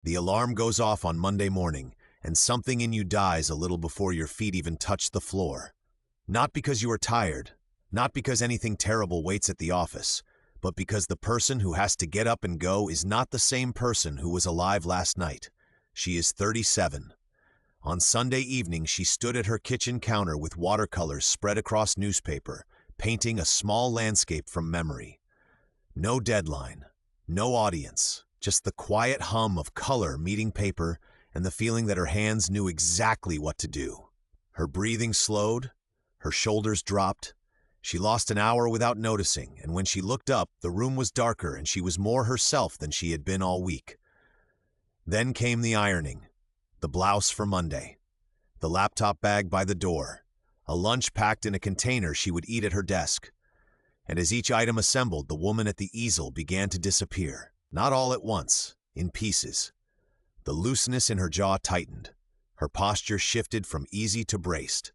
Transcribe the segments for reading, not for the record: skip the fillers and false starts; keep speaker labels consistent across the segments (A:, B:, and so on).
A: The alarm goes off on Monday morning, and something in you dies a little before your feet even touch the floor. Not because you are tired, not because anything terrible waits at the office, but because the person who has to get up and go is not the same person who was alive last night. She is 37. On Sunday evening, she stood at her kitchen counter with watercolors spread across newspaper, painting a small landscape from memory. No deadline, no audience, just the quiet hum of color meeting paper and the feeling that her hands knew exactly what to do. Her breathing slowed, her shoulders dropped. She lost an hour without noticing, and when she looked up, the room was darker and she was more herself than she had been all week. Then came the ironing, the blouse for Monday, the laptop bag by the door, a lunch packed in a container she would eat at her desk. And as each item assembled, the woman at the easel began to disappear, not all at once, in pieces. The looseness in her jaw tightened. Her posture shifted from easy to braced.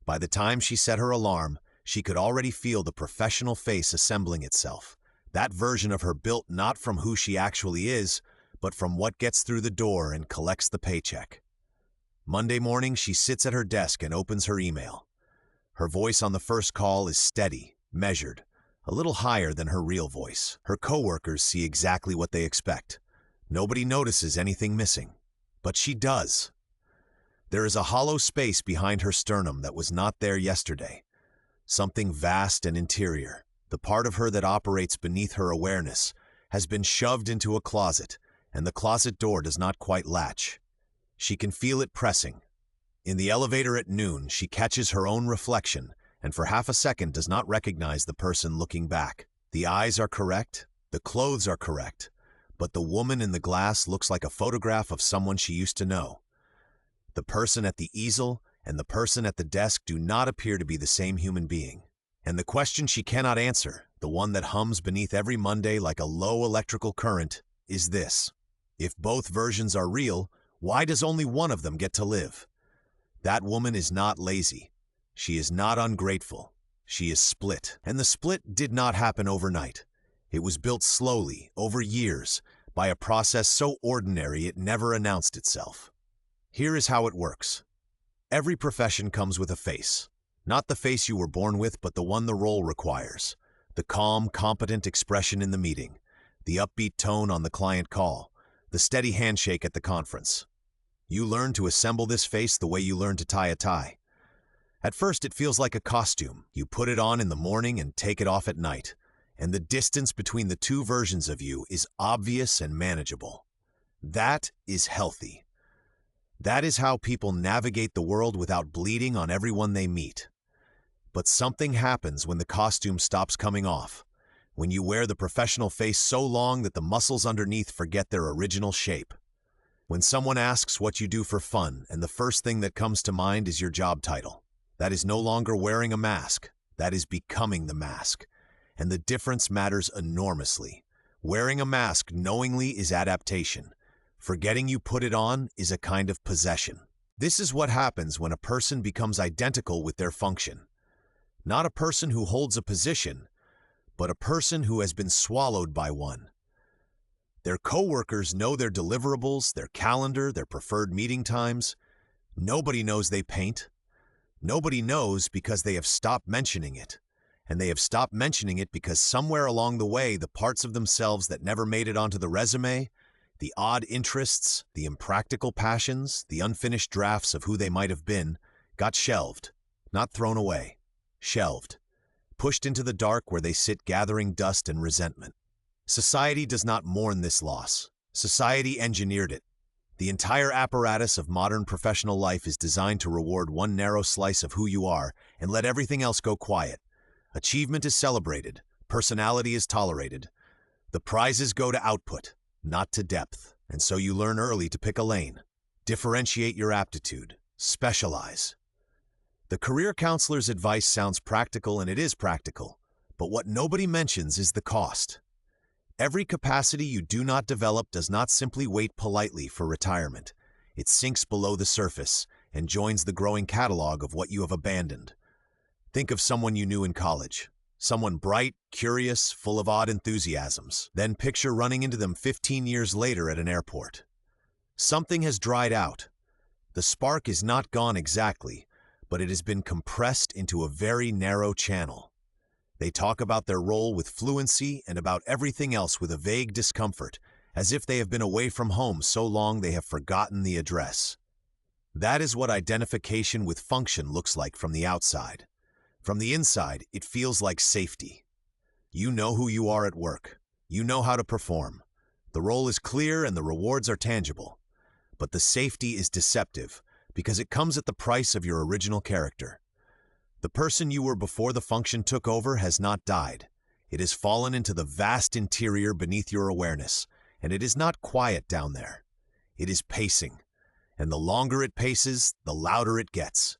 A: By the time she set her alarm, she could already feel the professional face assembling itself, that version of her built not from who she actually is, but from what gets through the door and collects the paycheck. Monday morning, she sits at her desk and opens her email. Her voice on the first call is steady, measured, a little higher than her real voice. Her coworkers see exactly what they expect. Nobody notices anything missing, but she does. There is a hollow space behind her sternum that was not there yesterday. Something vast and interior, the part of her that operates beneath her awareness, has been shoved into a closet, and the closet door does not quite latch. She can feel it pressing. In the elevator at noon, she catches her own reflection, and for half a second does not recognize the person looking back. The eyes are correct, the clothes are correct, but the woman in the glass looks like a photograph of someone she used to know. The person at the easel and the person at the desk do not appear to be the same human being. And the question she cannot answer, the one that hums beneath every Monday like a low electrical current, is this: if both versions are real, why does only one of them get to live? That woman is not lazy. She is not ungrateful. She is split. And the split did not happen overnight. It was built slowly, over years, by a process so ordinary it never announced itself. Here is how it works. Every profession comes with a face. Not the face you were born with, but the one the role requires. The calm, competent expression in the meeting. The upbeat tone on the client call. The steady handshake at the conference. You learn to assemble this face the way you learn to tie a tie. At first, it feels like a costume. You put it on in the morning and take it off at night. And the distance between the two versions of you is obvious and manageable. That is healthy. That is how people navigate the world without bleeding on everyone they meet. But something happens when the costume stops coming off, when you wear the professional face so long that the muscles underneath forget their original shape. When someone asks what you do for fun and the first thing that comes to mind is your job title, that is no longer wearing a mask, that is becoming the mask. And the difference matters enormously. Wearing a mask knowingly is adaptation. Forgetting you put it on is a kind of possession. This is what happens when a person becomes identical with their function. Not a person who holds a position, but a person who has been swallowed by one. Their coworkers know their deliverables, their calendar, their preferred meeting times. Nobody knows they paint. Nobody knows because they have stopped mentioning it. And they have stopped mentioning it because somewhere along the way, the parts of themselves that never made it onto the resume, the odd interests, the impractical passions, the unfinished drafts of who they might have been, got shelved, not thrown away, shelved, pushed into the dark where they sit gathering dust and resentment. Society does not mourn this loss. Society engineered it. The entire apparatus of modern professional life is designed to reward one narrow slice of who you are and let everything else go quiet. Achievement is celebrated. Personality is tolerated. The prizes go to output, not to depth, and so you learn early to pick a lane, differentiate your aptitude, specialize. The career counselor's advice sounds practical, and it is practical, but what nobody mentions is the cost. Every capacity you do not develop does not simply wait politely for retirement. It sinks below the surface and joins the growing catalog of what you have abandoned. Think of someone you knew in college. Someone bright, curious, full of odd enthusiasms. Then picture running into them 15 years later at an airport. Something has dried out. The spark is not gone exactly, but it has been compressed into a very narrow channel. They talk about their role with fluency and about everything else with a vague discomfort, as if they have been away from home so long they have forgotten the address. That is what identification with function looks like from the outside. From the inside, it feels like safety. You know who you are at work. You know how to perform. The role is clear and the rewards are tangible. But the safety is deceptive because it comes at the price of your original character. The person you were before the function took over has not died. It has fallen into the vast interior beneath your awareness, and it is not quiet down there. It is pacing, and the longer it paces, the louder it gets.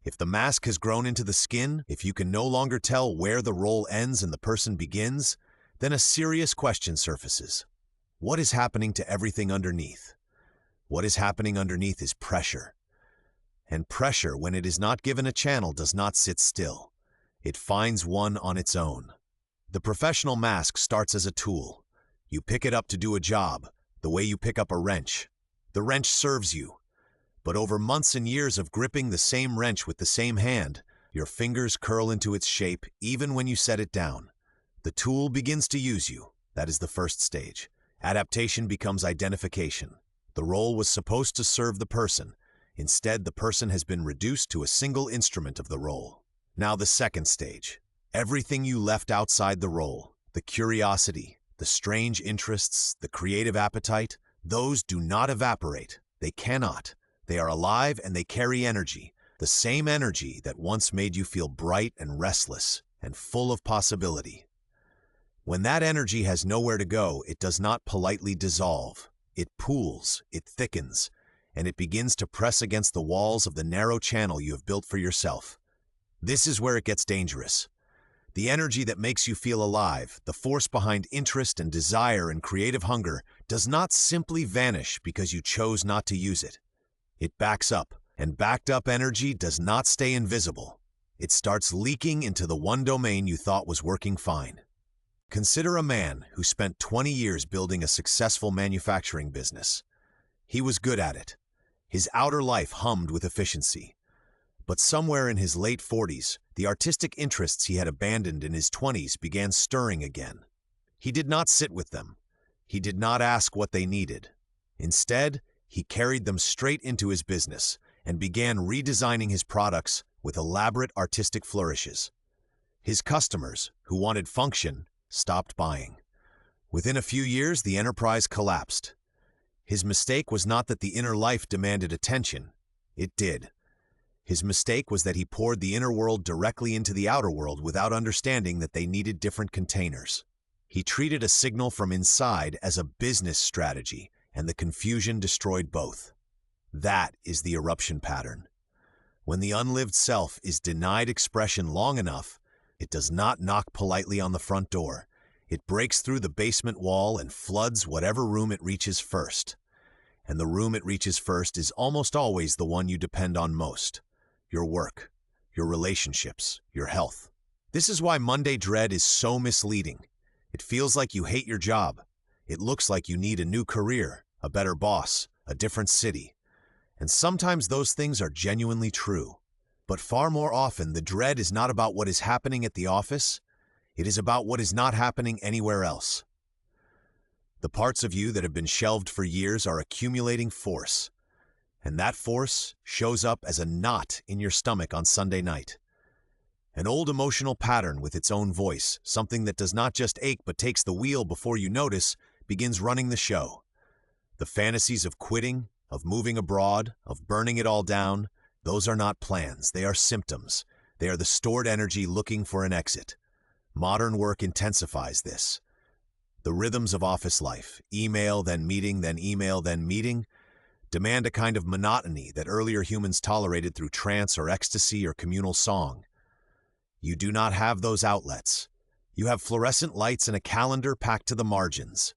A: If the mask has grown into the skin, if you can no longer tell where the role ends and the person begins, then a serious question surfaces. What is happening to everything underneath? What is happening underneath is pressure. And pressure, when it is not given a channel, does not sit still. It finds one on its own. The professional mask starts as a tool. You pick it up to do a job, the way you pick up a wrench. The wrench serves you. But over months and years of gripping the same wrench with the same hand, your fingers curl into its shape even when you set it down. The tool begins to use you. That is the first stage. Adaptation becomes identification. The role was supposed to serve the person. Instead, the person has been reduced to a single instrument of the role. Now the second stage. Everything you left outside the role, the curiosity, the strange interests, the creative appetite, those do not evaporate. They cannot. They are alive and they carry energy, the same energy that once made you feel bright and restless and full of possibility. When that energy has nowhere to go, it does not politely dissolve. It pools, it thickens, and it begins to press against the walls of the narrow channel you have built for yourself. This is where it gets dangerous. The energy that makes you feel alive, the force behind interest and desire and creative hunger, does not simply vanish because you chose not to use it. It backs up, and backed up energy does not stay invisible. It starts leaking into the one domain you thought was working fine. Consider a man who spent 20 years building a successful manufacturing business. He was good at it. His outer life hummed with efficiency. But somewhere in his late 40s, the artistic interests he had abandoned in his 20s began stirring again. He did not sit with them. He did not ask what they needed. Instead, he carried them straight into his business and began redesigning his products with elaborate artistic flourishes. His customers, who wanted function, stopped buying. Within a few years, the enterprise collapsed. His mistake was not that the inner life demanded attention. It did. His mistake was that he poured the inner world directly into the outer world without understanding that they needed different containers. He treated a signal from inside as a business strategy, and the confusion destroyed both. That is the eruption pattern. When the unlived self is denied expression long enough, it does not knock politely on the front door. It breaks through the basement wall and floods whatever room it reaches first. And the room it reaches first is almost always the one you depend on most. Your work, your relationships, your health. This is why Monday dread is so misleading. It feels like you hate your job. It looks like you need a new career, a better boss, a different city. And sometimes those things are genuinely true. But far more often, the dread is not about what is happening at the office. It is about what is not happening anywhere else. The parts of you that have been shelved for years are accumulating force. And that force shows up as a knot in your stomach on Sunday night. An old emotional pattern with its own voice, something that does not just ache but takes the wheel before you notice, begins running the show. The fantasies of quitting, of moving abroad, of burning it all down, those are not plans, they are symptoms. They are the stored energy looking for an exit. Modern work intensifies this. The rhythms of office life, email, then meeting, then email, then meeting, demand a kind of monotony that earlier humans tolerated through trance or ecstasy or communal song. You do not have those outlets. You have fluorescent lights and a calendar packed to the margins.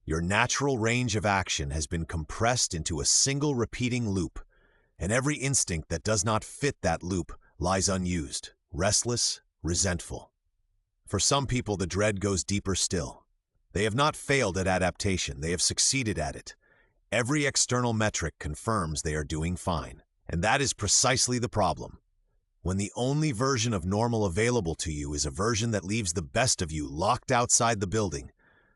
A: Your natural range of action has been compressed into a single repeating loop, and every instinct that does not fit that loop lies unused, restless, resentful. For some people, the dread goes deeper still. They have not failed at adaptation, they have succeeded at it. Every external metric confirms they are doing fine. And that is precisely the problem. When the only version of normal available to you is a version that leaves the best of you locked outside the building,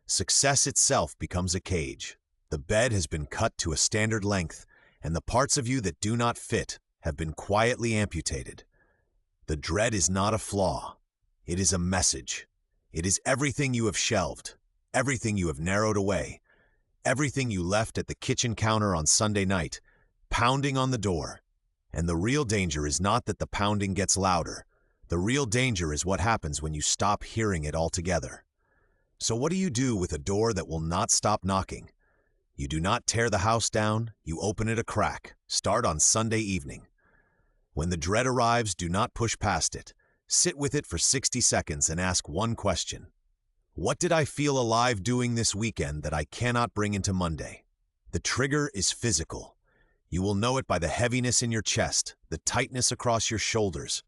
A: success itself becomes a cage. The bed has been cut to a standard length, and the parts of you that do not fit have been quietly amputated. The dread is not a flaw. It is a message. It is everything you have shelved, everything you have narrowed away, everything you left at the kitchen counter on Sunday night, pounding on the door. And the real danger is not that the pounding gets louder. The real danger is what happens when you stop hearing it altogether. So what do you do with a door that will not stop knocking? You do not tear the house down, you open it a crack. Start on Sunday evening. When the dread arrives, do not push past it. Sit with it for 60 seconds and ask one question. What did I feel alive doing this weekend that I cannot bring into Monday? The trigger is physical. You will know it by the heaviness in your chest, the tightness across your shoulders,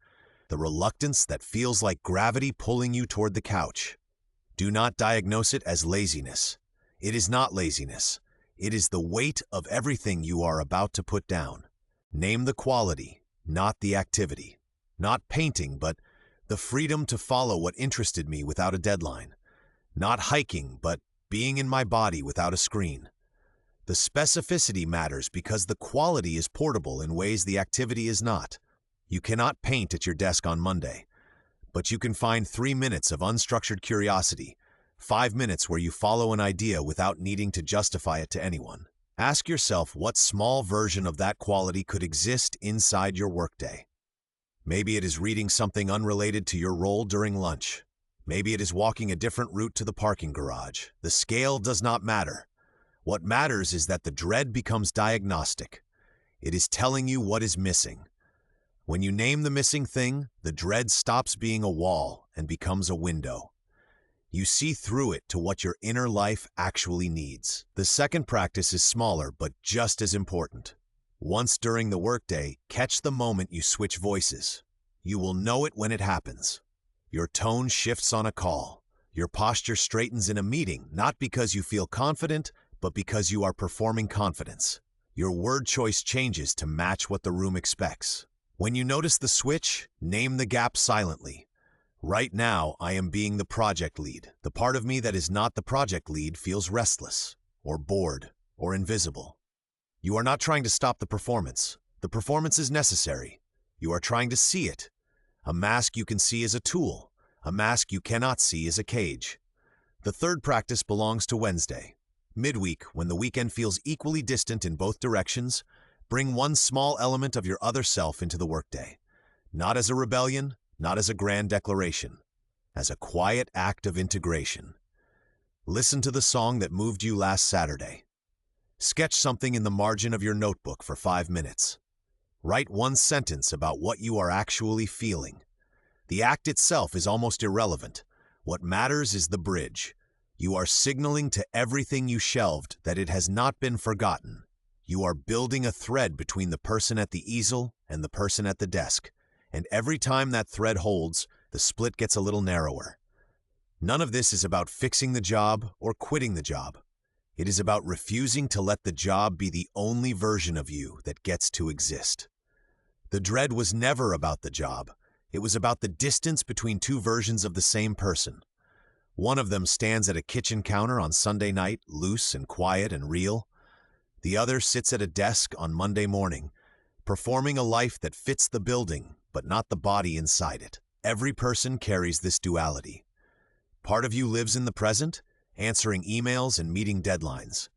A: the reluctance that feels like gravity pulling you toward the couch. Do not diagnose it as laziness. It is not laziness. It is the weight of everything you are about to put down. Name the quality, not the activity. Not painting, but the freedom to follow what interested me without a deadline. Not hiking, but being in my body without a screen. The specificity matters because the quality is portable in ways the activity is not. You cannot paint at your desk on Monday, but you can find 3 minutes of unstructured curiosity, 5 minutes where you follow an idea without needing to justify it to anyone. Ask yourself what small version of that quality could exist inside your workday. Maybe it is reading something unrelated to your role during lunch. Maybe it is walking a different route to the parking garage. The scale does not matter. What matters is that the dread becomes diagnostic. It is telling you what is missing. When you name the missing thing, the dread stops being a wall and becomes a window. You see through it to what your inner life actually needs. The second practice is smaller but just as important. Once during the workday, catch the moment you switch voices. You will know it when it happens. Your tone shifts on a call. Your posture straightens in a meeting, not because you feel confident, but because you are performing confidence. Your word choice changes to match what the room expects. When you notice the switch, name the gap silently. Right now, I am being the project lead. The part of me that is not the project lead feels restless, or bored, or invisible. You are not trying to stop the performance. The performance is necessary. You are trying to see it. A mask you can see is a tool. A mask you cannot see is a cage. The third practice belongs to Wednesday. Midweek, when the weekend feels equally distant in both directions, bring one small element of your other self into the workday. Not as a rebellion, not as a grand declaration, as a quiet act of integration. Listen to the song that moved you last Saturday. Sketch something in the margin of your notebook for 5 minutes. Write one sentence about what you are actually feeling. The act itself is almost irrelevant. What matters is the bridge. You are signaling to everything you shelved that it has not been forgotten. You are building a thread between the person at the easel and the person at the desk. And every time that thread holds, the split gets a little narrower. None of this is about fixing the job or quitting the job. It is about refusing to let the job be the only version of you that gets to exist. The dread was never about the job. It was about the distance between two versions of the same person. One of them stands at a kitchen counter on Sunday night, loose and quiet and real. The other sits at a desk on Monday morning, performing a life that fits the building, but not the body inside it. Every person carries this duality. Part of you lives in the present, answering emails and meeting deadlines.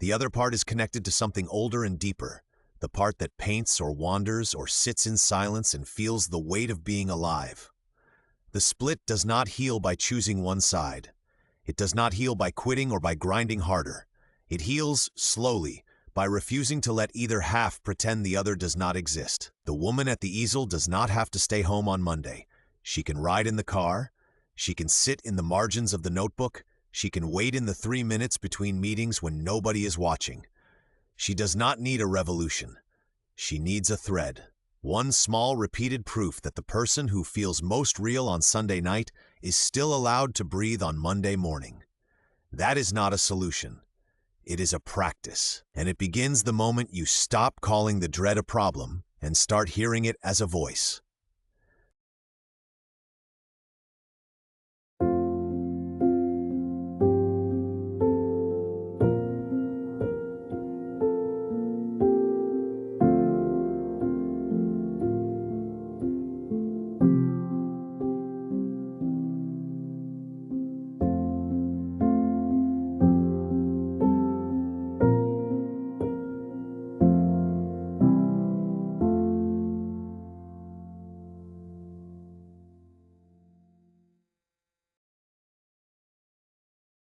A: The other part is connected to something older and deeper, the part that paints or wanders or sits in silence and feels the weight of being alive. The split does not heal by choosing one side. It does not heal by quitting or by grinding harder. It heals slowly, by refusing to let either half pretend the other does not exist. The woman at the easel does not have to stay home on Monday. She can ride in the car. She can sit in the margins of the notebook. She can wait in the 3 minutes between meetings when nobody is watching. She does not need a revolution. She needs a thread. One small repeated proof that the person who feels most real on Sunday night is still allowed to breathe on Monday morning. That is not a solution. It is a practice, and it begins the moment you stop calling the dread a problem and start hearing it as a voice.